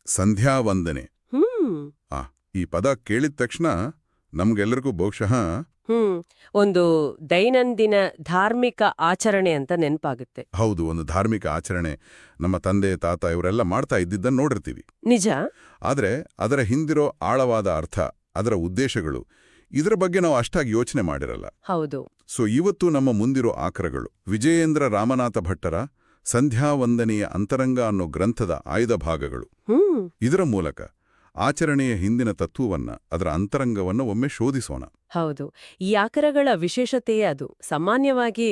ಸಂಧ್ಯಾ ವಂದನೆ. ಹ್ಮ್ ಆ ಈ ಪದ ಕೇಳಿದ ತಕ್ಷಣ ನಮ್ಗೆಲ್ಲರಿಗೂ ಬಹುಶಃ ಹ್ಮ್ ಒಂದು ದೈನಂದಿನ ಧಾರ್ಮಿಕ ಆಚರಣೆ ಅಂತ ನೆನ್ಪಾಗುತ್ತೆ. ಹೌದು, ಒಂದು ಧಾರ್ಮಿಕ ಆಚರಣೆ. ನಮ್ಮ ತಂದೆ ತಾತ ಇವರೆಲ್ಲ ಮಾಡ್ತಾ ಇದ್ದಿದ್ದನ್ನು ನೋಡಿರ್ತೀವಿ. ನಿಜ. ಆದರೆ ಅದರ ಹಿಂದಿರೋ ಆಳವಾದ ಅರ್ಥ, ಅದರ ಉದ್ದೇಶಗಳು, ಇದರ ಬಗ್ಗೆ ನಾವು ಅಷ್ಟಾಗಿ ಯೋಚನೆ ಮಾಡಿರಲ್ಲ. ಹೌದು. ಸೊ ಇವತ್ತು ನಮ್ಮ ಮುಂದಿರೋ ಆಕರಗಳು ವಿಜಯೇಂದ್ರ ರಾಮನಾಥ ಭಟ್ಟರ ಸಂಧ್ಯಾವಂದನೆಯ ಅಂತರಂಗ ಅನ್ನೋ ಗ್ರಂಥದ ಆಯ್ದ ಭಾಗಗಳು. ಹ್ಮ್ ಇದರ ಮೂಲಕ ಆಚರಣೆಯ ಹಿಂದಿನ ತತ್ವವನ್ನ, ಅದರ ಅಂತರಂಗವನ್ನು ಒಮ್ಮೆ ಶೋಧಿಸೋಣ. ಹೌದು. ಈ ಆಕರಗಳ ವಿಶೇಷತೆಯೇ ಅದು. ಸಾಮಾನ್ಯವಾಗಿ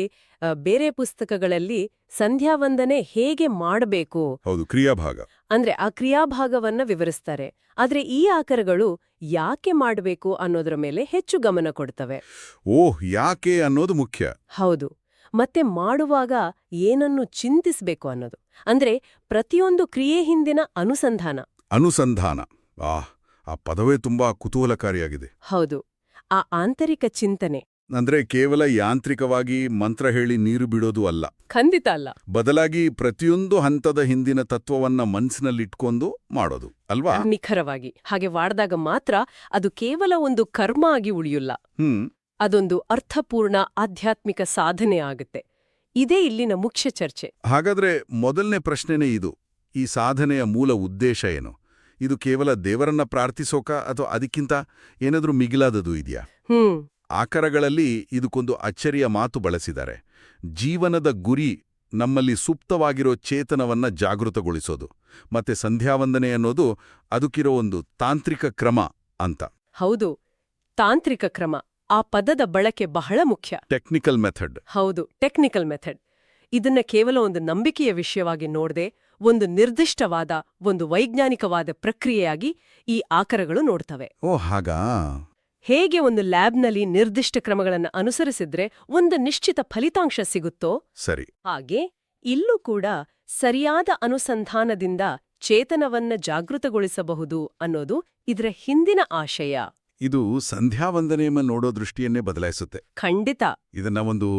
ಬೇರೆ ಪುಸ್ತಕಗಳಲ್ಲಿ ಸಂಧ್ಯಾವಂದನೆ ಹೇಗೆ ಮಾಡಬೇಕು ಹೌದು, ಕ್ರಿಯಾಭಾಗ ಅಂದ್ರೆ ಆ ಕ್ರಿಯಾಭಾಗವನ್ನ ವಿವರಿಸ್ತಾರೆ. ಆದ್ರೆ ಈ ಆಕರಗಳು ಯಾಕೆ ಮಾಡಬೇಕು ಅನ್ನೋದ್ರ ಮೇಲೆ ಹೆಚ್ಚು ಗಮನ ಕೊಡ್ತವೆ. ಓಹ್, ಯಾಕೆ ಅನ್ನೋದು ಮುಖ್ಯ. ಹೌದು. ಮತ್ತೆ ಮಾಡುವಾಗ ಏನನ್ನು ಚಿಂತಿಸ್ಬೇಕು ಅನ್ನೋದು. ಅಂದ್ರೆ ಪ್ರತಿಯೊಂದು ಕ್ರಿಯೆ ಹಿಂದಿನ ಅನುಸಂಧಾನ. ಅನುಸಂಧಾನ, ಆ ಪದವೇ ತುಂಬಾ ಕುತೂಹಲಕಾರಿಯಾಗಿದೆ. ಹೌದು. ಆ ಆಂತರಿಕ ಚಿಂತನೆ. ಅಂದ್ರೆ ಕೇವಲ ಯಾಂತ್ರಿಕವಾಗಿ ಮಂತ್ರ ಹೇಳಿ ನೀರು ಬಿಡೋದು ಅಲ್ಲ. ಖಂಡಿತ ಅಲ್ಲ. ಬದಲಾಗಿ ಪ್ರತಿಯೊಂದು ಹಂತದ ಹಿಂದಿನ ತತ್ವವನ್ನ ಮನಸ್ಸಿನಲ್ಲಿಟ್ಕೊಂಡು ಮಾಡೋದು ಅಲ್ವಾ? ನಿಖರವಾಗಿ. ಹಾಗೆ ಮಾಡಿದಾಗ ಮಾತ್ರ ಅದು ಕೇವಲ ಒಂದು ಕರ್ಮ ಆಗಿ ಉಳಿಯುಲ್ಲ. ಅದೊಂದು ಅರ್ಥಪೂರ್ಣ ಆಧ್ಯಾತ್ಮಿಕ ಸಾಧನೆ ಆಗುತ್ತೆ. ಇದೇ ಇಲ್ಲಿನ ಮುಖ್ಯ ಚರ್ಚೆ. ಹಾಗಾದ್ರೆ ಮೊದಲನೇ ಪ್ರಶ್ನೆನೇ ಇದು. ಈ ಸಾಧನೆಯ ಮೂಲ ಉದ್ದೇಶ ಏನು? ಇದು ಕೇವಲ ದೇವರನ್ನ ಪ್ರಾರ್ಥಿಸೋಕ ಅಥವಾ ಅದಕ್ಕಿಂತ ಏನಾದ್ರೂ ಮಿಗಿಲಾದದು ಇದೆಯಾ? ಆಕರಗಳಲ್ಲಿ ಇದಕ್ಕೊಂದು ಅಚ್ಚರಿಯ ಮಾತು ಬಳಸಿದ್ದಾರೆ. ಜೀವನದ ಗುರಿ ನಮ್ಮಲ್ಲಿ ಸುಪ್ತವಾಗಿರೋ ಚೇತನವನ್ನ ಜಾಗೃತಗೊಳಿಸೋದು, ಮತ್ತೆ ಸಂಧ್ಯಾವಂದನೆ ಅನ್ನೋದು ಅದಕ್ಕಿರೋ ಒಂದು ತಾಂತ್ರಿಕ ಕ್ರಮ ಅಂತ. ಹೌದು, ತಾಂತ್ರಿಕ ಕ್ರಮ. ಆ ಪದದ ಬಳಕೆ ಬಹಳ ಮುಖ್ಯ. Technical method. ಹೌದು, ಟೆಕ್ನಿಕಲ್ ಮೆಥಡ್. ಇದನ್ನ ಕೇವಲ ಒಂದು ನಂಬಿಕೆಯ ವಿಷಯವಾಗಿ ನೋಡದೆ ಒಂದು ನಿರ್ದಿಷ್ಟವಾದ, ಒಂದು ವೈಜ್ಞಾನಿಕವಾದ ಪ್ರಕ್ರಿಯೆಯಾಗಿ ಈ ಆಕರಗಳು ನೋಡ್ತವೆ. ಓ ಹಾಗಾ? ಹೇಗೆ ಒಂದು ಲ್ಯಾಬ್ನಲ್ಲಿ ನಿರ್ದಿಷ್ಟ ಕ್ರಮಗಳನ್ನು ಅನುಸರಿಸಿದ್ರೆ ಒಂದು ನಿಶ್ಚಿತ ಫಲಿತಾಂಶ ಸಿಗುತ್ತೋ ಸರಿ, ಹಾಗೆ ಇಲ್ಲೂ ಕೂಡ ಸರಿಯಾದ ಅನುಸಂಧಾನದಿಂದ ಚೇತನವನ್ನ ಜಾಗೃತಗೊಳಿಸಬಹುದು ಅನ್ನೋದು ಇದರ ಹಿಂದಿನ ಆಶಯ. ಇದು ಸಂಧ್ಯಾವಂದನೆಯನ್ನ ನೋಡೋ ದೃಷ್ಟಿಯನ್ನೇ ಬದಲಾಯಿಸುತ್ತೆ. ಖಂಡಿತ. ಇದನ್ನ ಒಂದು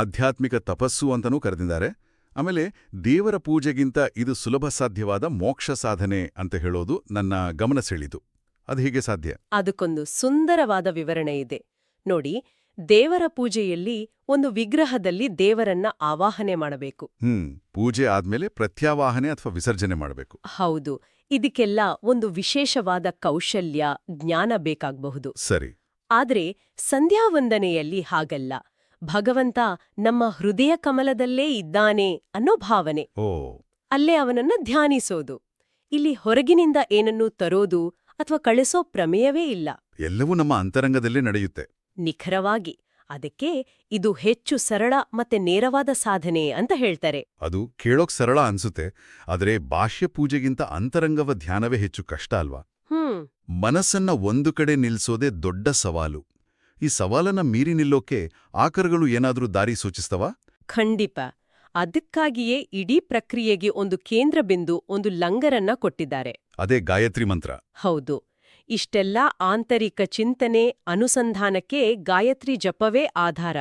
ಆಧ್ಯಾತ್ಮಿಕ ತಪಸ್ಸು ಅಂತನೂ ಕರೆದಿದ್ದಾರೆ. ಆಮೇಲೆ ದೇವರ ಪೂಜೆಗಿಂತ ಇದು ಸುಲಭ ಸಾಧ್ಯವಾದ ಮೋಕ್ಷ ಸಾಧನೆ ಅಂತ ಹೇಳೋದು ನನ್ನ ಗಮನ ಸೆಳೀತು. ಅದು ಹೇಗೆ ಸಾಧ್ಯ? ಅದಕ್ಕೊಂದು ಸುಂದರವಾದ ವಿವರಣೆ ಇದೆ ನೋಡಿ. ದೇವರ ಪೂಜೆಯಲ್ಲಿ ಒಂದು ವಿಗ್ರಹದಲ್ಲಿ ದೇವರನ್ನ ಆವಾಹನೆ ಮಾಡಬೇಕು. ಪೂಜೆ ಆದ್ಮೇಲೆ ಪ್ರತ್ಯಾವಾಹನೆ ಅಥವಾ ವಿಸರ್ಜನೆ ಮಾಡಬೇಕು. ಹೌದು. ಇದಕ್ಕೆಲ್ಲ ಒಂದು ವಿಶೇಷವಾದ ಕೌಶಲ್ಯ, ಜ್ಞಾನ ಬೇಕಾಗಬಹುದು. ಸರಿ. ಆದ್ರೆ ಸಂಧ್ಯಾವಂದನೆಯಲ್ಲಿ ಹಾಗಲ್ಲ. ಭಗವಂತ ನಮ್ಮ ಹೃದಯ ಕಮಲದಲ್ಲೇ ಇದ್ದಾನೆ ಅನ್ನೋ ಭಾವನೆ. ಅಲ್ಲೇ ಅವನನ್ನ ಧ್ಯಾನಿಸೋದು. ಇಲ್ಲಿ ಹೊರಗಿನಿಂದ ಏನನ್ನೂ ತರೋದು ಅಥವಾ ಕಳಿಸೋ ಪ್ರಮೇಯವೇ ಇಲ್ಲ. ಎಲ್ಲವೂ ನಮ್ಮ ಅಂತರಂಗದಲ್ಲೇ ನಡೆಯುತ್ತೆ. ನಿಖರವಾಗಿ. ಅದಕ್ಕೆ ಇದು ಹೆಚ್ಚು ಸರಳ ಮತ್ತೆ ನೇರವಾದ ಸಾಧನೆ ಅಂತ ಹೇಳ್ತಾರೆ. ಅದು ಕೇಳೋಕ್ ಸರಳ ಅನ್ಸುತ್ತೆ, ಆದರೆ ಬಾಹ್ಯ ಪೂಜೆಗಿಂತ ಅಂತರಂಗವ ಧ್ಯಾನವೇ ಹೆಚ್ಚು ಕಷ್ಟ ಅಲ್ವಾ? ಮನಸ್ಸನ್ನ ಒಂದು ಕಡೆ ನಿಲ್ಸೋದೇ ದೊಡ್ಡ ಸವಾಲು. ಈ ಸವಾಲನ್ನ ಮೀರಿ ನಿಲ್ಲೋಕೆ ಆಕರಗಳು ಏನಾದ್ರೂ ದಾರಿ ಸೂಚಿಸ್ತವಾ? ಖಂಡಿತ. ಅದಕ್ಕಾಗಿಯೇ ಇಡೀ ಪ್ರಕ್ರಿಯೆಗೆ ಒಂದು ಕೇಂದ್ರ ಬಿಂದು, ಒಂದು ಲಂಗರನ್ನ ಕೊಟ್ಟಿದ್ದಾರೆ. ಅದೇ ಗಾಯತ್ರಿ ಮಂತ್ರ. ಹೌದು. ಇಷ್ಟೆಲ್ಲ ಆಂತರಿಕ ಚಿಂತನೆ, ಅನುಸಂಧಾನಕ್ಕೆ ಗಾಯತ್ರಿ ಜಪವೇ ಆಧಾರ.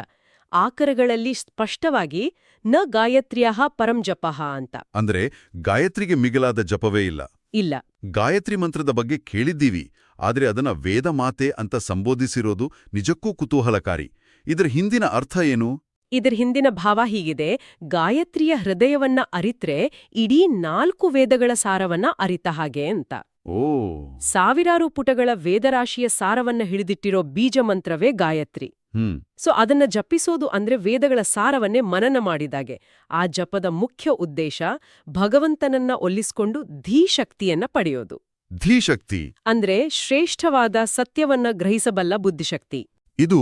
ಆಕರಗಳಲ್ಲಿ ಸ್ಪಷ್ಟವಾಗಿ ನ ಗಾಯತ್ರ್ಯಃ ಪರಂ ಜಪಃ ಅಂತ. ಅಂದ್ರೆ ಗಾಯತ್ರಿಗೆ ಮಿಗಿಲಾದ ಜಪವೇ ಇಲ್ಲ. ಇಲ್ಲ. ಗಾಯತ್ರಿ ಮಂತ್ರದ ಬಗ್ಗೆ ಕೇಳಿದ್ದೀವಿ, ಆದ್ರೆ ಅದನ್ನ ವೇದ ಮಾತೆ ಅಂತ ಸಂಬೋಧಿಸಿರೋದು ನಿಜಕ್ಕೂ ಕುತೂಹಲಕಾರಿ. ಇದರ ಹಿಂದಿನ ಅರ್ಥ ಏನು? ಇದರ ಹಿಂದಿನ ಭಾವ ಹೀಗಿದೆ: ಗಾಯತ್ರಿಯ ಹೃದಯವನ್ನ ಅರಿತ್ರೆ ಇಡೀ 4 ವೇದಗಳ ಸಾರವನ್ನ ಅರಿತ ಹಾಗೆ ಅಂತ. ಸಾವಿರಾರು ಪುಟಗಳ ವೇದರಾಶಿಯ ಸಾರವನ್ನ ಹಿಡಿದಿಟ್ಟಿರೋ ಬೀಜ ಮಂತ್ರವೇ ಗಾಯತ್ರಿ. ಸೊ ಅದನ್ನ ಜಪಿಸೋದು ಅಂದ್ರೆ ವೇದಗಳ ಸಾರವನ್ನೇ ಮನನ ಮಾಡಿದಾಗೆ. ಆ ಜಪದ ಮುಖ್ಯ ಉದ್ದೇಶ ಭಗವಂತನನ್ನ ಒಲಿಸ್ಕೊಂಡು ಧೀಶಕ್ತಿಯನ್ನ ಪಡೆಯೋದು. ಧೀಶಕ್ತಿ ಅಂದ್ರೆ ಶ್ರೇಷ್ಠವಾದ ಸತ್ಯವನ್ನ ಗ್ರಹಿಸಬಲ್ಲ ಬುದ್ಧಿಶಕ್ತಿ. ಇದು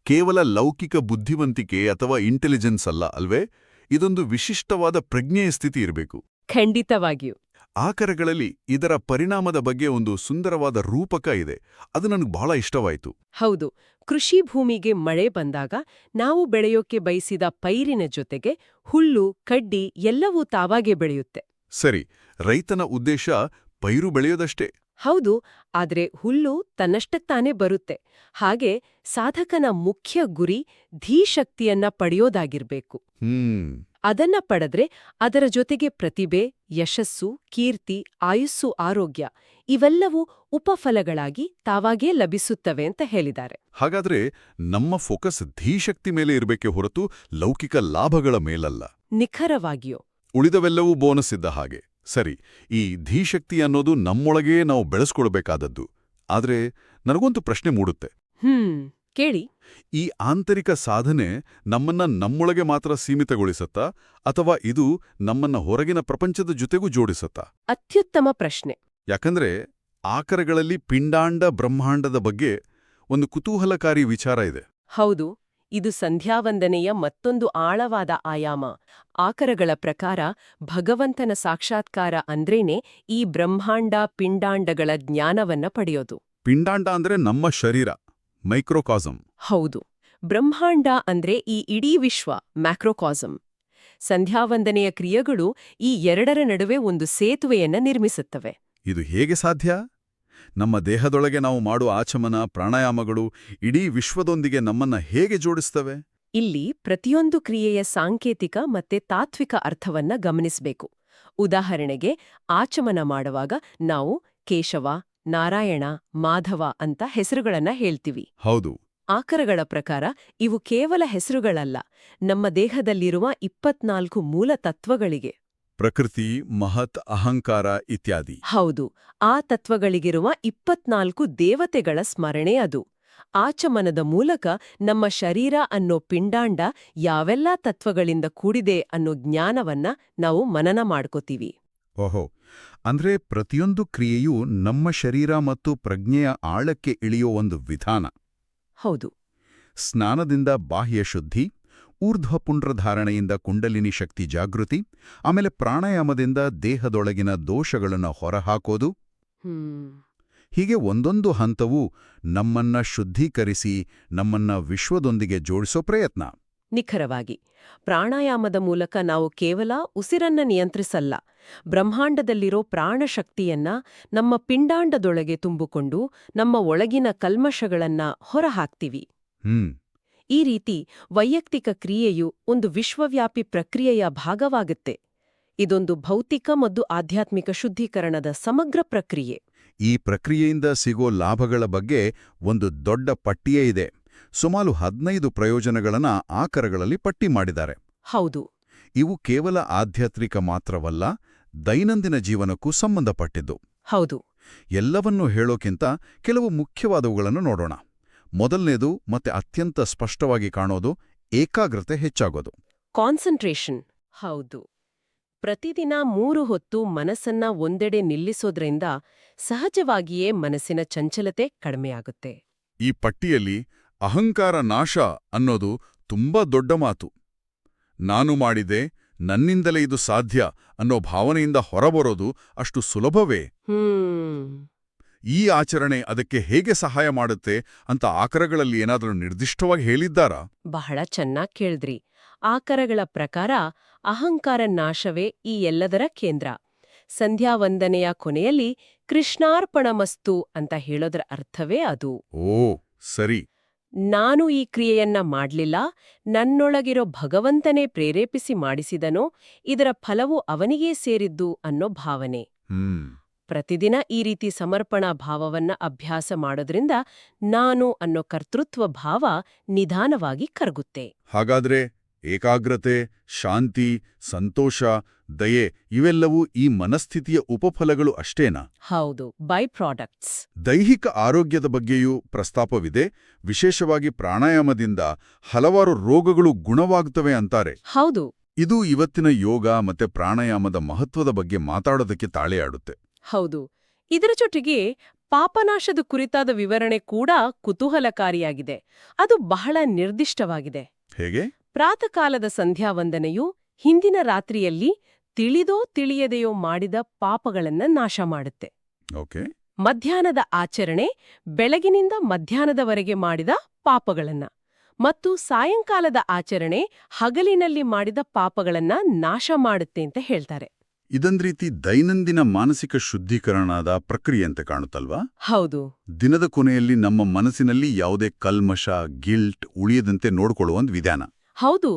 ಕೇವಲ ಲೌಕಿಕ ಬುದ್ಧಿವಂತಿಕೆ ಅಥವಾ ಇಂಟೆಲಿಜೆನ್ಸ್ ಅಲ್ಲ ಅಲ್ವೇ? ಇದೊಂದು ವಿಶಿಷ್ಟವಾದ ಪ್ರಜ್ಞೆಯ ಸ್ಥಿತಿ ಇರಬೇಕು. ಖಂಡಿತವಾಗಿಯೂ. ಆಕರಗಳಲ್ಲಿ ಇದರ ಪರಿಣಾಮದ ಬಗ್ಗೆ ಒಂದು ಸುಂದರವಾದ ರೂಪಕ ಇದೆ. ಅದು ನನಗೆ ಬಹಳ ಇಷ್ಟವಾಯಿತು. ಹೌದು. ಕೃಷಿ ಭೂಮಿಗೆ ಮಳೆ ಬಂದಾಗ ನಾವು ಬೆಳೆಯೋಕೆ ಬಯಸಿದ ಪೈರಿನ ಜೊತೆಗೆ ಹುಲ್ಲು, ಕಡ್ಡಿ ಎಲ್ಲವೂ ತಾವಾಗೇ ಬೆಳೆಯುತ್ತೆ. ಸರಿ, ರೈತನ ಉದ್ದೇಶ ಪೈರು ಬೆಳೆಯೋದಷ್ಟೇ. ಹೌದು. ಆದ್ರೆ ಹುಲ್ಲು ತನ್ನಷ್ಟಕ್ತಾನೇ ಬರುತ್ತೆ. ಹಾಗೆ ಸಾಧಕನ ಮುಖ್ಯ ಗುರಿ ಧೀಶಕ್ತಿಯನ್ನ ಪಡೆಯೋದಾಗಿರ್ಬೇಕು. ಅದನ್ನ ಪಡೆದ್ರೆ ಅದರ ಜೊತೆಗೆ ಪ್ರತಿಭೆ, ಯಶಸ್ಸು, ಕೀರ್ತಿ, ಆಯುಸ್ಸು, ಆರೋಗ್ಯ ಇವೆಲ್ಲವೂ ಉಪಫಲಗಳಾಗಿ ತಾವಾಗೇ ಲಭಿಸುತ್ತವೆ ಅಂತ ಹೇಳಿದ್ದಾರೆ. ಹಾಗಾದ್ರೆ ನಮ್ಮ ಫೋಕಸ್ ಧೀಶಕ್ತಿ ಮೇಲೆ ಇರಬೇಕೆ ಹೊರತು ಲೌಕಿಕ ಲಾಭಗಳ ಮೇಲಲ್ಲ. ನಿಖರವಾಗಿಯೋ. ಉಳಿದವೆಲ್ಲವೂ ಬೋನಸ್ ಇದ್ದ ಹಾಗೆ. ಸರಿ, ಈ ಧೀಶಕ್ತಿ ಅನ್ನೋದು ನಮ್ಮೊಳಗೇ ನಾವು ಬೆಳೆಸ್ಕೊಳ್ಬೇಕಾದದ್ದು. ಆದ್ರೆ ನನಗೊಂದು ಪ್ರಶ್ನೆ ಮೂಡುತ್ತೆ. ಕೇಳಿ. ಈ ಆಂತರಿಕ ಸಾಧನೆ ನಮ್ಮನ್ನ ನಮ್ಮೊಳಗೆ ಮಾತ್ರ ಸೀಮಿತಗೊಳಿಸತ್ತಾ ಅಥವಾ ಇದು ನಮ್ಮನ್ನ ಹೊರಗಿನ ಪ್ರಪಂಚದ ಜೊತೆಗೂ ಜೋಡಿಸತ್ತಾ? ಅತ್ಯುತ್ತಮ ಪ್ರಶ್ನೆ. ಯಾಕಂದ್ರೆ ಆಕರಗಳಲ್ಲಿ ಪಿಂಡಾಂಡ ಬ್ರಹ್ಮಾಂಡದ ಬಗ್ಗೆ ಒಂದು ಕುತೂಹಲಕಾರಿ ವಿಚಾರ ಇದೆ. ಹೌದು, ಇದು ಸಂಧ್ಯಾವಂದನೆಯ ಮತ್ತೊಂದು ಆಳವಾದ ಆಯಾಮ. ಆಕರಗಳ ಪ್ರಕಾರ ಭಗವಂತನ ಸಾಕ್ಷಾತ್ಕಾರ ಅಂದ್ರೇನೆ ಈ ಬ್ರಹ್ಮಾಂಡ ಪಿಂಡಾಂಡಗಳ ಜ್ಞಾನವನ್ನ ಪಡೆಯೋದು. ಪಿಂಡಾಂಡ ಅಂದ್ರೆ ನಮ್ಮ ಶರೀರ, ಮೈಕ್ರೋಕಾಸಮ್. ಹೌದು, ಬ್ರಹ್ಮಾಂಡ ಅಂದ್ರೆ ಈ ಇಡೀ ವಿಶ್ವ, ಮ್ಯಾಕ್ರೋಕಾಸಮ್. ಸಂಧ್ಯಾವಂದನೆಯ ಕ್ರಿಯೆಗಳು ಈ ಎರಡರ ನಡುವೆ ಒಂದು ಸೇತುವೆಯನ್ನ ನಿರ್ಮಿಸುತ್ತವೆ. ಇದು ಹೇಗೆ ಸಾಧ್ಯ? ನಮ್ಮ ದೇಹದೊಳಗೆ ನಾವು ಮಾಡುವ ಆಚಮನ, ಪ್ರಾಣಾಯಾಮಗಳು ಇಡೀ ವಿಶ್ವದೊಂದಿಗೆ ನಮ್ಮನ್ನ ಹೇಗೆ ಜೋಡಿಸ್ತವೆ? ಇಲ್ಲಿ ಪ್ರತಿಯೊಂದು ಕ್ರಿಯೆಯ ಸಾಂಕೇತಿಕ ಮತ್ತೆ ತಾತ್ವಿಕ ಅರ್ಥವನ್ನ ಗಮನಿಸಬೇಕು. ಉದಾಹರಣೆಗೆ, ಆಚಮನ ಮಾಡುವಾಗ ನಾವು ಕೇಶವ, ನಾರಾಯಣ, ಮಾಧವ ಅಂತ ಹೆಸರುಗಳನ್ನ ಹೇಳ್ತೀವಿ. ಹೌದು. ಆಕರಗಳ ಪ್ರಕಾರ ಇವು ಕೇವಲ ಹೆಸರುಗಳಲ್ಲ, ನಮ್ಮ ದೇಹದಲ್ಲಿರುವ 24 ಮೂಲ ತತ್ವಗಳಿಗೆ. ಪ್ರಕೃತಿ, ಮಹತ್, ಅಹಂಕಾರ ಇತ್ಯಾದಿ. ಹೌದು, ಆ ತತ್ವಗಳಿಗಿರುವ 24 ದೇವತೆಗಳ ಸ್ಮರಣೆ ಅದು. ಆಚಮನದ ಮೂಲಕ ನಮ್ಮ ಶರೀರ ಅನ್ನೋ ಪಿಂಡಾಂಡ ಯಾವೆಲ್ಲಾ ತತ್ವಗಳಿಂದ ಕೂಡಿದೆ ಅನ್ನೋ ಜ್ಞಾನವನ್ನ ನಾವು ಮನನ ಮಾಡ್ಕೋತೀವಿ. ಓಹೋ, ಅಂದ್ರೆ ಪ್ರತಿಯೊಂದು ಕ್ರಿಯೆಯೂ ನಮ್ಮ ಶರೀರ ಮತ್ತು ಪ್ರಜ್ಞೆಯ ಆಳಕ್ಕೆ ಇಳಿಯೋ ಒಂದು ವಿಧಾನ. ಹೌದು. ಸ್ನಾನದಿಂದ ಬಾಹ್ಯ ಶುದ್ಧಿ, ಊರ್ಧ್ವಪುಂಡ್ರಧಾರಣೆಯಿಂದ ಕುಂಡಲಿನಿ ಶಕ್ತಿ ಜಾಗೃತಿ, ಆಮೇಲೆ ಪ್ರಾಣಾಯಾಮದಿಂದ ದೇಹದೊಳಗಿನ ದೋಷಗಳನ್ನು ಹೊರಹಾಕೋದು. ಹೀಗೆ ಒಂದೊಂದು ಹಂತವೂ ನಮ್ಮನ್ನ ಶುದ್ಧೀಕರಿಸಿ ನಮ್ಮನ್ನ ವಿಶ್ವದೊಂದಿಗೆ ಜೋಡಿಸೋ ಪ್ರಯತ್ನ. ನಿಖರವಾಗಿ. ಪ್ರಾಣಾಯಾಮದ ಮೂಲಕ ನಾವು ಕೇವಲ ಉಸಿರನ್ನ ನಿಯಂತ್ರಿಸಲ್ಲ, ಬ್ರಹ್ಮಾಂಡದಲ್ಲಿರೋ ಪ್ರಾಣಶಕ್ತಿಯನ್ನ ನಮ್ಮ ಪಿಂಡಾಂಡದೊಳಗೆ ತುಂಬಿಕೊಂಡು ನಮ್ಮ ಒಳಗಿನ ಕಲ್ಮಶಗಳನ್ನ ಹೊರಹಾಕ್ತೀವಿ. ಈ ರೀತಿ ವೈಯಕ್ತಿಕ ಕ್ರಿಯೆಯು ಒಂದು ವಿಶ್ವವ್ಯಾಪಿ ಪ್ರಕ್ರಿಯೆಯ ಭಾಗವಾಗುತ್ತೆ. ಇದೊಂದು ಭೌತಿಕ ಮತ್ತು ಆಧ್ಯಾತ್ಮಿಕ ಶುದ್ಧೀಕರಣದ ಸಮಗ್ರ ಪ್ರಕ್ರಿಯೆ. ಈ ಪ್ರಕ್ರಿಯೆಯಿಂದ ಸಿಗೋ ಲಾಭಗಳ ಬಗ್ಗೆ ಒಂದು ದೊಡ್ಡ ಪಟ್ಟಿಯೇ ಇದೆ. ಸುಮಾರು 15 ಪ್ರಯೋಜನಗಳನ್ನ ಆಕರಗಳಲ್ಲಿ ಪಟ್ಟಿ ಮಾಡಿದ್ದಾರೆ. ಹೌದು. ಇವು ಕೇವಲ ಆಧ್ಯಾತ್ಮಿಕ ಮಾತ್ರವಲ್ಲ, ದೈನಂದಿನ ಜೀವನಕ್ಕೂ ಸಂಬಂಧಪಟ್ಟಿದ್ದು. ಹೌದು. ಎಲ್ಲವನ್ನೂ ಹೇಳೋಕ್ಕಿಂತ ಕೆಲವು ಮುಖ್ಯವಾದವುಗಳನ್ನು ನೋಡೋಣ. ಮೊದಲನೇದು ಮತ್ತೆ ಅತ್ಯಂತ ಸ್ಪಷ್ಟವಾಗಿ ಕಾಣೋದು ಏಕಾಗ್ರತೆ ಹೆಚ್ಚಾಗೋದು. ಕಾನ್ಸಂಟ್ರೇಷನ್. ಹೌದು. ಪ್ರತಿದಿನ 3 ಹೊತ್ತು ಮನಸ್ಸನ್ನ ಒಂದೆಡೆ ನಿಲ್ಲಿಸೋದ್ರಿಂದ ಸಹಜವಾಗಿಯೇ ಮನಸ್ಸಿನ ಚಂಚಲತೆ ಕಡಿಮೆಯಾಗುತ್ತೆ. ಈ ಪಟ್ಟಿಯಲ್ಲಿ ಅಹಂಕಾರ ನಾಶ ಅನ್ನೋದು ತುಂಬಾ ದೊಡ್ಡ ಮಾತು. ನಾನು ಮಾಡಿದೆ, ನನ್ನಿಂದಲೇ ಇದು ಸಾಧ್ಯ ಅನ್ನೋ ಭಾವನೆಯಿಂದ ಹೊರಬರೋದು ಅಷ್ಟು ಸುಲಭವೇ? ಈ ಆಚರಣೆ ಅದಕ್ಕೆ ಹೇಗೆ ಸಹಾಯ ಮಾಡುತ್ತೆ ಅಂತ ಆಕರಗಳಲ್ಲಿ ಏನಾದರೂ ನಿರ್ದಿಷ್ಟವಾಗಿ ಹೇಳಿದ್ದಾರಾ? ಬಹಳ ಚೆನ್ನಾಗ್ ಕೇಳಿದ್ರಿ. ಆಕರಗಳ ಪ್ರಕಾರ ಅಹಂಕಾರ ನಾಶವೇ ಈ ಎಲ್ಲದರ ಕೇಂದ್ರ. ಸಂಧ್ಯಾವಂದನೆಯ ಕೊನೆಯಲ್ಲಿ ಕೃಷ್ಣಾರ್ಪಣಮಸ್ತು ಅಂತ ಹೇಳೋದ್ರ ಅರ್ಥವೇ ಅದು. ಓ ಸರಿ. ನಾನು ಈ ಕ್ರಿಯೆಯನ್ನ ಮಾಡ್ಲಿಲ್ಲ, ನನ್ನೊಳಗಿರೋ ಭಗವಂತನೇ ಪ್ರೇರೇಪಿಸಿ ಮಾಡಿಸಿದನೋ, ಇದರ ಫಲವು ಅವನಿಗೇ ಸೇರಿದ್ದು ಅನ್ನೋ ಭಾವನೆ. ಪ್ರತಿದಿನ ಈ ರೀತಿ ಸಮರ್ಪಣಾ ಭಾವವನ್ನ ಅಭ್ಯಾಸ ಮಾಡೋದ್ರಿಂದ ನಾನು ಅನ್ನೋ ಕರ್ತೃತ್ವ ಭಾವ ನಿಧಾನವಾಗಿ ಕರಗುತ್ತೆ. ಹಾಗಾದ್ರೆ ಏಕಾಗ್ರತೆ, ಶಾಂತಿ, ಸಂತೋಷ, ದಯೆ ಇವೆಲ್ಲವೂ ಈ ಮನಸ್ಥಿತಿಯ ಉಪಫಲಗಳು ಅಷ್ಟೇನಾ? ಹೌದು, ಬೈ ಪ್ರಾಡಕ್ಟ್ಸ್. ದೈಹಿಕ ಆರೋಗ್ಯದ ಬಗ್ಗೆಯೂ ಪ್ರಸ್ತಾಪವಿದೆ. ವಿಶೇಷವಾಗಿ ಪ್ರಾಣಾಯಾಮದಿಂದ ಹಲವಾರು ರೋಗಗಳು ಗುಣವಾಗುತ್ತವೆ ಅಂತಾರೆ. ಹೌದು. ಇದು ಇವತ್ತಿನ ಯೋಗ ಮತ್ತೆ ಪ್ರಾಣಾಯಾಮದ ಮಹತ್ವದ ಬಗ್ಗೆ ಮಾತಾಡೋದಕ್ಕೆ ತಾಳೆಯಾಡುತ್ತೆ. ಹೌದು. ಇದರ ಜೊತೆಗೆ ಪಾಪನಾಶದ ಕುರಿತಾದ ವಿವರಣೆ ಕೂಡ ಕುತೂಹಲಕಾರಿಯಾಗಿದೆ. ಅದು ಬಹಳ ನಿರ್ದಿಷ್ಟವಾಗಿದೆ. ಹೇಗೆ? ಪ್ರಾತಃಕಾಲದ ಸಂಧ್ಯಾವಂದನೆಯು ಹಿಂದಿನ ರಾತ್ರಿಯಲ್ಲಿ ತಿಳಿದೋ ತಿಳಿಯದೆಯೋ ಮಾಡಿದ ಪಾಪಗಳನ್ನ ನಾಶ ಮಾಡುತ್ತೆ. ಓಕೆ. ಮಧ್ಯಾಹ್ನದ ಆಚರಣೆ ಬೆಳಗಿನಿಂದ ಮಧ್ಯಾಹ್ನದವರೆಗೆ ಮಾಡಿದ ಪಾಪಗಳನ್ನ, ಮತ್ತು ಸಾಯಂಕಾಲದ ಆಚರಣೆ ಹಗಲಿನಲ್ಲಿ ಮಾಡಿದ ಪಾಪಗಳನ್ನ ನಾಶ ಮಾಡುತ್ತೆ ಅಂತ ಹೇಳ್ತಾರೆ. ಇದೊಂದ್ ರೀತಿ ದೈನಂದಿನ ಮಾನಸಿಕ ಶುದ್ಧೀಕರಣದ ಪ್ರಕ್ರಿಯೆಯಂತೆ ಕಾಣುತ್ತಲ್ವಾ? ಹೌದು. ದಿನದ ಕೊನೆಯಲ್ಲಿ ನಮ್ಮ ಮನಸ್ಸಿನಲ್ಲಿ ಯಾವುದೇ ಕಲ್ಮಶ, ಗಿಲ್ಟ್ ಉಳಿಯದಂತೆ ನೋಡ್ಕೊಳ್ಳುವ ಒಂದು ವಿಧಾನ. ಹೌದು.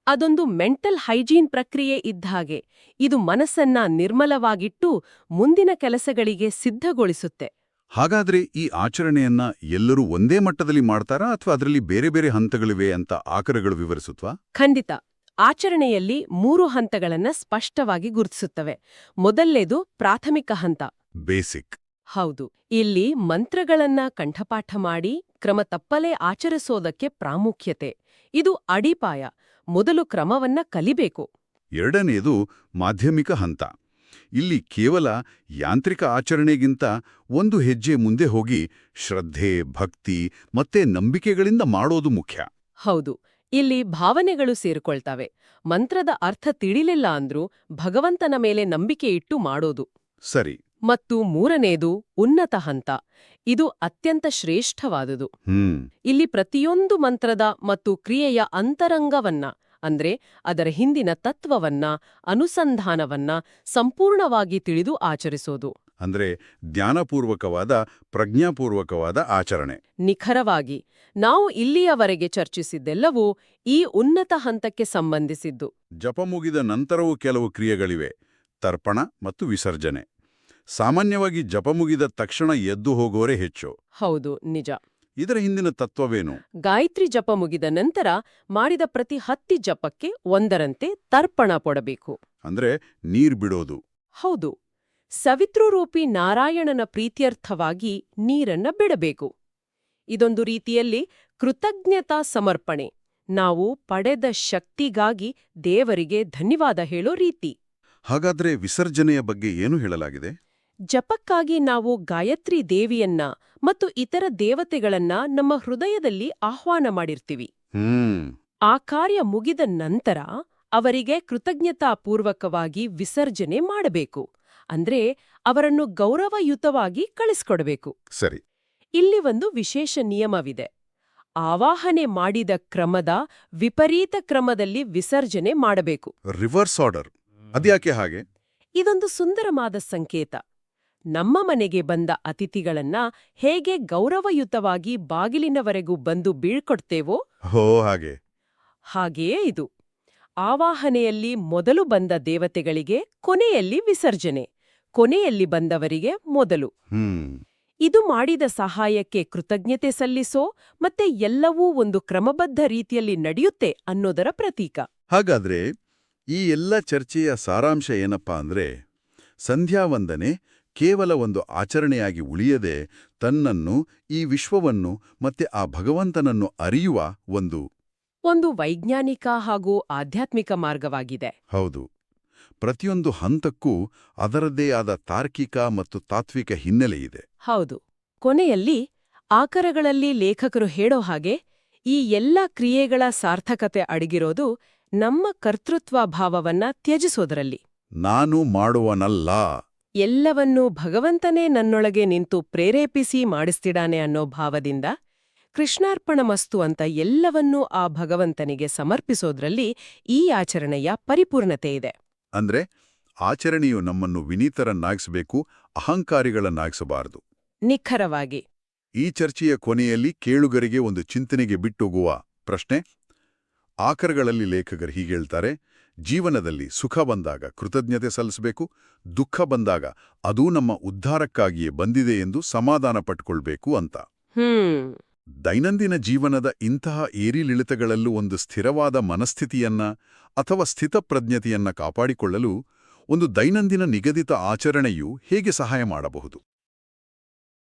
ಅದೊಂದು ಮೆಂಟಲ್ ಹೈಜೀನ್ ಪ್ರಕ್ರಿಯೆ ಇದ್ದ ಹಾಗೆ. ಇದು ಮನಸ್ಸನ್ನ ನಿರ್ಮಲವಾಗಿಟ್ಟು ಮುಂದಿನ ಕೆಲಸಗಳಿಗೆ ಸಿದ್ಧಗೊಳಿಸುತ್ತೆ. ಹಾಗಾದ್ರೆ ಈ ಆಚರಣೆಯನ್ನ ಎಲ್ಲರೂ ಒಂದೇ ಮಟ್ಟದಲ್ಲಿ ಮಾಡ್ತಾರಾ ಅಥವಾ ಅದರಲ್ಲಿ ಬೇರೆ ಬೇರೆ ಹಂತಗಳಿವೆ ಅಂತ ಆಕರಗಳು ವಿವರಿಸುತ್ವಾ? ಖಂಡಿತ. ಆಚರಣೆಯಲ್ಲಿ 3 ಹಂತಗಳನ್ನ ಸ್ಪಷ್ಟವಾಗಿ ಗುರುತಿಸುತ್ತವೆ. ಮೊದಲ್ನೇದು ಪ್ರಾಥಮಿಕ ಹಂತ. ಬೇಸಿಕ್. ಹೌದು. ಇಲ್ಲಿ ಮಂತ್ರಗಳನ್ನ ಕಂಠಪಾಠ ಮಾಡಿ ಕ್ರಮ ತಪ್ಪಲೇ ಆಚರಿಸೋದಕ್ಕೆ ಪ್ರಾಮುಖ್ಯತೆ. ಇದು ಅಡಿಪಾಯ. ಮೊದಲು ಕ್ರಮವನ್ನ ಕಲಿಬೇಕು. ಎರಡನೇದು ಮಾಧ್ಯಮಿಕ ಹಂತ. ಇಲ್ಲಿ ಕೇವಲ ಯಾಂತ್ರಿಕ ಆಚರಣೆಗಿಂತ ಒಂದು ಹೆಜ್ಜೆ ಮುಂದೆ ಹೋಗಿ ಶ್ರದ್ಧೆ, ಭಕ್ತಿ ಮತ್ತೆ ನಂಬಿಕೆಗಳಿಂದ ಮಾಡೋದು ಮುಖ್ಯ. ಹೌದು. ಇಲ್ಲಿ ಭಾವನೆಗಳು ಸೇರಿಕೊಳ್ತವೆ. ಮಂತ್ರದ ಅರ್ಥ ತಿಳಿಲಿಲ್ಲ ಅಂದ್ರೂ ಭಗವಂತನ ಮೇಲೆ ನಂಬಿಕೆ ಇಟ್ಟು ಮಾಡೋದು. ಸರಿ. ಮತ್ತು ಮೂರನೇದು ಉನ್ನತ ಹಂತ. ಇದು ಅತ್ಯಂತ ಶ್ರೇಷ್ಠವಾದುದು. ಇಲ್ಲಿ ಪ್ರತಿಯೊಂದು ಮಂತ್ರದ ಮತ್ತು ಕ್ರಿಯೆಯ ಅಂತರಂಗವನ್ನ, ಅಂದ್ರೆ ಅದರ ಹಿಂದಿನ ತತ್ವವನ್ನ, ಅನುಸಂಧಾನವನ್ನ ಸಂಪೂರ್ಣವಾಗಿ ತಿಳಿದು ಆಚರಿಸೋದು. ಅಂದ್ರೆ ಜ್ಞಾನಪೂರ್ವಕವಾದ, ಪ್ರಜ್ಞಾಪೂರ್ವಕವಾದ ಆಚರಣೆ. ನಿಖರವಾಗಿ. ನಾವು ಇಲ್ಲಿಯವರೆಗೆ ಚರ್ಚಿಸಿದ್ದೆಲ್ಲವೂ ಈ ಉನ್ನತ ಹಂತಕ್ಕೆ ಸಂಬಂಧಿಸಿದ್ದು. ಜಪ ಮುಗಿದ ನಂತರವೂ ಕೆಲವು ಕ್ರಿಯೆಗಳಿವೆ. ತರ್ಪಣ ಮತ್ತು ವಿಸರ್ಜನೆ. ಸಾಮಾನ್ಯವಾಗಿ ಜಪ ಮುಗಿದ ತಕ್ಷಣ ಎದ್ದು ಹೋಗೋರೇ ಹೆಚ್ಚು. ಹೌದು, ನಿಜ. ಇದರ ಹಿಂದಿನ ತತ್ವವೇನು? ಗಾಯತ್ರಿ ಜಪ ಮುಗಿದ ನಂತರ ಮಾಡಿದ ಪ್ರತಿ 10 ಜಪಕ್ಕೆ ಒಂದರಂತೆ ತರ್ಪಣ ಕೊಡಬೇಕು. ಅಂದ್ರೆ ನೀರ್ ಬಿಡೋದು. ಹೌದು. ಸವಿತೃರೂಪಿ ನಾರಾಯಣನ ಪ್ರೀತ್ಯರ್ಥವಾಗಿ ನೀರನ್ನ ಬಿಡಬೇಕು. ಇದೊಂದು ರೀತಿಯಲ್ಲಿ ಕೃತಜ್ಞತಾ ಸಮರ್ಪಣೆ. ನಾವು ಪಡೆದ ಶಕ್ತಿಗಾಗಿ ದೇವರಿಗೆ ಧನ್ಯವಾದ ಹೇಳೋ ರೀತಿ. ಹಾಗಾದ್ರೆ ವಿಸರ್ಜನೆಯ ಬಗ್ಗೆ ಏನು ಹೇಳಲಾಗಿದೆ? ಜಪಕ್ಕಾಗಿ ನಾವು ಗಾಯತ್ರಿ ದೇವಿಯನ್ನ ಮತ್ತು ಇತರ ದೇವತೆಗಳನ್ನ ನಮ್ಮ ಹೃದಯದಲ್ಲಿ ಆಹ್ವಾನ ಮಾಡಿರ್ತೀವಿ. ಆ ಕಾರ್ಯ ಮುಗಿದ ನಂತರ ಅವರಿಗೆ ಕೃತಜ್ಞತಾಪೂರ್ವಕವಾಗಿ ವಿಸರ್ಜನೆ ಮಾಡಬೇಕು. ಅಂದ್ರೆ ಅವರನ್ನು ಗೌರವಯುತವಾಗಿ ಕಳಿಸ್ಕೊಡ್ಬೇಕು. ಸರಿ. ಇಲ್ಲಿ ಒಂದು ವಿಶೇಷ ನಿಯಮವಿದೆ. ಆವಾಹನೆ ಮಾಡಿದ ಕ್ರಮದ ವಿಪರೀತ ಕ್ರಮದಲ್ಲಿ ವಿಸರ್ಜನೆ ಮಾಡಬೇಕು. Reverse order. ಅದ್ಯಾಕೆ ಹಾಗೆ? ಇದೊಂದು ಸುಂದರವಾದ ಸಂಕೇತ. ನಮ್ಮ ಮನೆಗೆ ಬಂದ ಅತಿಥಿಗಳನ್ನ ಹೇಗೆ ಗೌರವಯುತವಾಗಿ ಬಾಗಿಲಿನವರೆಗೂ ಬಂದು ಬೀಳ್ಕೊಡ್ತೇವೋ ಹಾಗೆಯೇ ಇದು. ಆವಾಹನೆಯಲ್ಲಿ ಮೊದಲು ಬಂದ ದೇವತೆಗಳಿಗೆ ಕೊನೆಯಲ್ಲಿ ವಿಸರ್ಜನೆ, ಕೊನೆಯಲ್ಲಿ ಬಂದವರಿಗೆ ಮೊದಲು. ಇದು ಮಾಡಿದ ಸಹಾಯಕ್ಕೆ ಕೃತಜ್ಞತೆ ಸಲ್ಲಿಸೋ ಮತ್ತೆ ಎಲ್ಲವೂ ಒಂದು ಕ್ರಮಬದ್ಧ ರೀತಿಯಲ್ಲಿ ನಡೆಯುತ್ತೆ ಅನ್ನೋದರ ಪ್ರತೀಕ. ಹಾಗಾದ್ರೆ ಈ ಎಲ್ಲ ಚರ್ಚೆಯ ಸಾರಾಂಶ ಏನಪ್ಪಾ ಅಂದ್ರೆ, ಸಂಧ್ಯಾವಂದನೆ ಕೇವಲ ಒಂದು ಆಚರಣೆಯಾಗಿ ಉಳಿಯದೆ ತನ್ನನ್ನು, ಈ ವಿಶ್ವವನ್ನು ಮತ್ತೆ ಆ ಭಗವಂತನನ್ನು ಅರಿಯುವ ಒಂದು ವೈಜ್ಞಾನಿಕ ಹಾಗೂ ಆಧ್ಯಾತ್ಮಿಕ ಮಾರ್ಗವಾಗಿದೆ. ಹೌದು. ಪ್ರತಿಯೊಂದು ಹಂತಕ್ಕೂ ಅದರದ್ದೇ ಆದ ತಾರ್ಕಿಕ ಮತ್ತು ತಾತ್ವಿಕ ಹಿನ್ನೆಲೆಯಿದೆ. ಹೌದು. ಕೊನೆಯಲ್ಲಿ ಆಕರಗಳಲ್ಲಿ ಲೇಖಕರು ಹೇಳೋ ಹಾಗೆ ಈ ಎಲ್ಲ ಕ್ರಿಯೆಗಳ ಸಾರ್ಥಕತೆ ಅಡಗಿರೋದು ನಮ್ಮ ಕರ್ತೃತ್ವ ಭಾವವನ್ನ ತ್ಯಜಿಸೋದರಲ್ಲಿ. ನಾನು ಮಾಡುವನಲ್ಲ, ಎಲ್ಲವನ್ನೂ ಭಗವಂತನೇ ನನ್ನೊಳಗೆ ನಿಂತು ಪ್ರೇರೇಪಿಸಿ ಮಾಡಿಸ್ತಿಡಾನೆ ಅನ್ನೋ ಭಾವದಿಂದ ಕೃಷ್ಣಾರ್ಪಣಮಸ್ತು ಅಂತ ಎಲ್ಲವನ್ನೂ ಆ ಭಗವಂತನಿಗೆ ಸಮರ್ಪಿಸೋದ್ರಲ್ಲಿ ಈ ಆಚರಣೆಯ ಪರಿಪೂರ್ಣತೆ ಇದೆ. ಅಂದ್ರೆ ಆಚರಣೆಯು ನಮ್ಮನ್ನು ವಿನೀತರನ್ನಾಗಿಸಬೇಕು, ಅಹಂಕಾರಿಗಳನ್ನಾಗಿಸಬಾರದು. ನಿಖರವಾಗಿ. ಈ ಚರ್ಚೆಯ ಕೊನೆಯಲ್ಲಿ ಕೇಳುಗರಿಗೆ ಒಂದು ಚಿಂತನೆಗೆ ಬಿಟ್ಟೋಗುವ ಪ್ರಶ್ನೆ. ಆಕರಗಳಲ್ಲಿ ಲೇಖಕರು ಹೀಗೇಳ್ತಾರೆ, ಜೀವನದಲ್ಲಿ ಸುಖ ಬಂದಾಗ ಕೃತಜ್ಞತೆ ಸಲ್ಲಿಸಬೇಕು, ದುಃಖ ಬಂದಾಗ ಅದೂ ನಮ್ಮ ಉದ್ಧಾರಕ್ಕಾಗಿಯೇ ಬಂದಿದೆ ಎಂದು ಸಮಾಧಾನ ಪಟ್ಕೊಳ್ಬೇಕು ಅಂತ. ದೈನಂದಿನ ಜೀವನದ ಇಂತಹ ಏರಿಳಿಳಿತಗಳಲ್ಲೂ ಒಂದು ಸ್ಥಿರವಾದ ಮನಸ್ಥಿತಿಯನ್ನ ಅಥವಾ ಸ್ಥಿತಪ್ರಜ್ಞತೆಯನ್ನ ಕಾಪಾಡಿಕೊಳ್ಳಲು ಒಂದು ದೈನಂದಿನ ನಿಗದಿತ ಆಚರಣೆಯು ಹೇಗೆ ಸಹಾಯ ಮಾಡಬಹುದು?